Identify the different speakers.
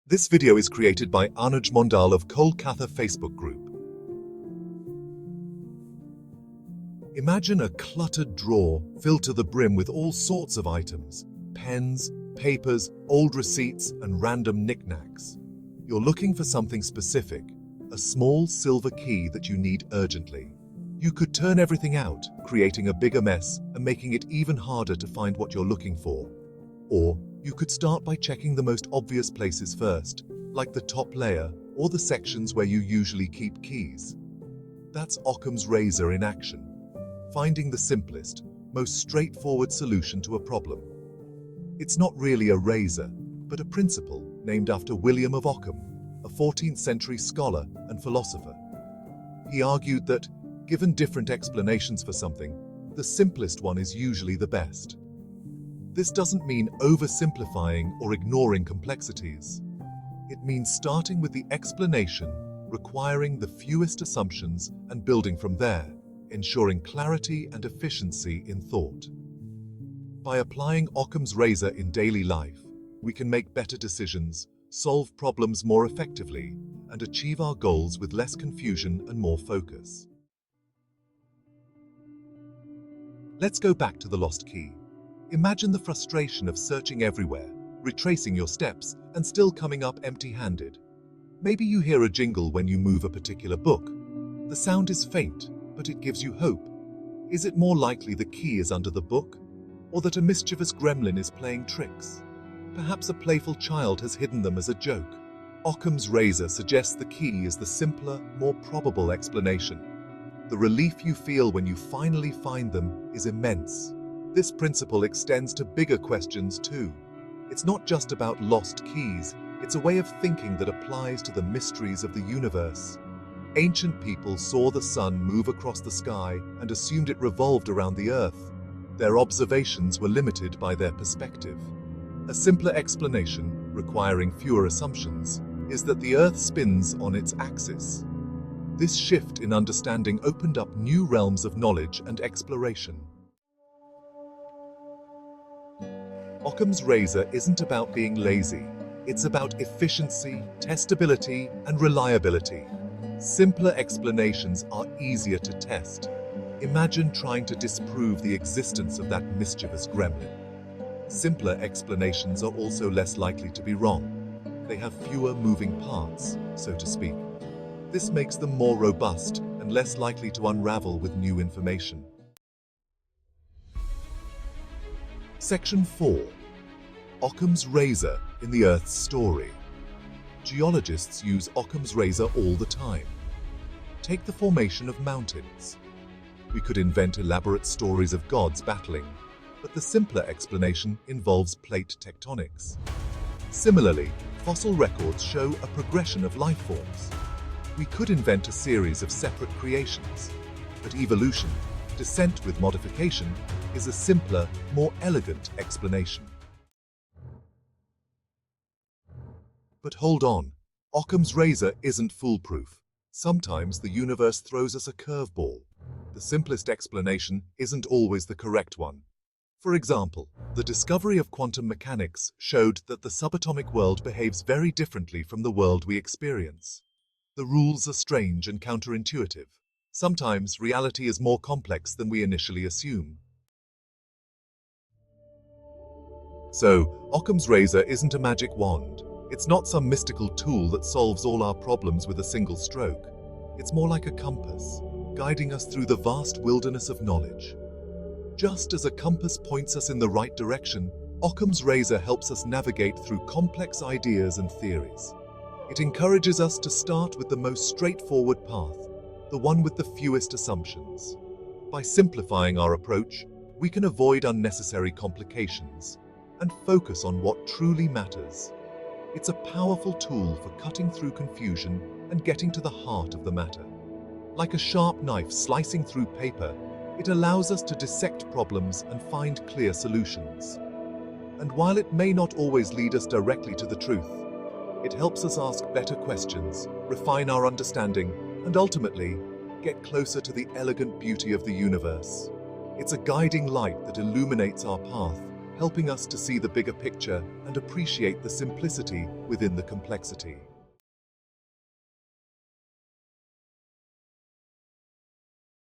Speaker 1: This video is created by Anuj Mondal of Kolkata Facebook group. Imagine a cluttered drawer filled to the brim with all sorts of items, pens, papers, old receipts, and random knickknacks. You're looking for something specific, a small silver key that you need urgently. You could turn everything out, creating a bigger mess and making it even harder to find what you're looking for. Or you could start by checking the most obvious places first, like the top layer or the sections where you usually keep keys. That's Occam's razor in action, finding the simplest, most straightforward solution to a problem. It's not really a razor, but a principle named after William of Occam, a 14th century scholar and philosopher. He argued that, given different explanations for something, the simplest one is usually the best. This doesn't mean oversimplifying or ignoring complexities. It means starting with the explanation, requiring the fewest assumptions, and building from there, ensuring clarity and efficiency in thought. By applying Occam's razor in daily life, we can make better decisions, solve problems more effectively, and achieve our goals with less confusion and more focus. Let's go back to the lost key. Imagine the frustration of searching everywhere, retracing your steps, and still coming up empty-handed. Maybe you hear a jingle when you move a particular book. The sound is faint, but it gives you hope. Is it more likely the key is under the book, or that a mischievous gremlin is playing tricks? Perhaps a playful child has hidden them as a joke. Occam's razor suggests the key is the simpler, more probable explanation. The relief you feel when you finally find them is immense. This principle extends to bigger questions too. It's not just about lost keys, it's a way of thinking that applies to the mysteries of the universe. Ancient people saw the sun move across the sky and assumed it revolved around the earth. Their observations were limited by their perspective. A simpler explanation, requiring fewer assumptions, is that the earth spins on its axis. This shift in understanding opened up new realms of knowledge and exploration. Occam's razor isn't about being lazy. It's about efficiency, testability, and reliability. Simpler explanations are easier to test. Imagine trying to disprove the existence of that mischievous gremlin. Simpler explanations are also less likely to be wrong. They have fewer moving parts, so to speak. This makes them more robust and less likely to unravel with new information. Section 4. Occam's razor in the Earth's story. Geologists use Occam's razor all the time. Take the formation of mountains. We could invent elaborate stories of gods battling, but the simpler explanation involves plate tectonics. Similarly, fossil records show a progression of life forms. We could invent a series of separate creations, but evolution, descent with modification, is a simpler, more elegant explanation. But hold on, Occam's razor isn't foolproof. Sometimes the universe throws us a curveball. The simplest explanation isn't always the correct one. For example, the discovery of quantum mechanics showed that the subatomic world behaves very differently from the world we experience. The rules are strange and counterintuitive. Sometimes reality is more complex than we initially assume. So, Occam's razor isn't a magic wand. It's not some mystical tool that solves all our problems with a single stroke. It's more like a compass, guiding us through the vast wilderness of knowledge. Just as a compass points us in the right direction, Occam's razor helps us navigate through complex ideas and theories. It encourages us to start with the most straightforward path, the one with the fewest assumptions. By simplifying our approach, we can avoid unnecessary complications and focus on what truly matters. It's a powerful tool for cutting through confusion and getting to the heart of the matter. Like a sharp knife slicing through paper, it allows us to dissect problems and find clear solutions. And while it may not always lead us directly to the truth, it helps us ask better questions, refine our understanding, and ultimately, get closer to the elegant beauty of the universe. It's a guiding light that illuminates our path, helping us to see the bigger picture and appreciate the simplicity within the complexity.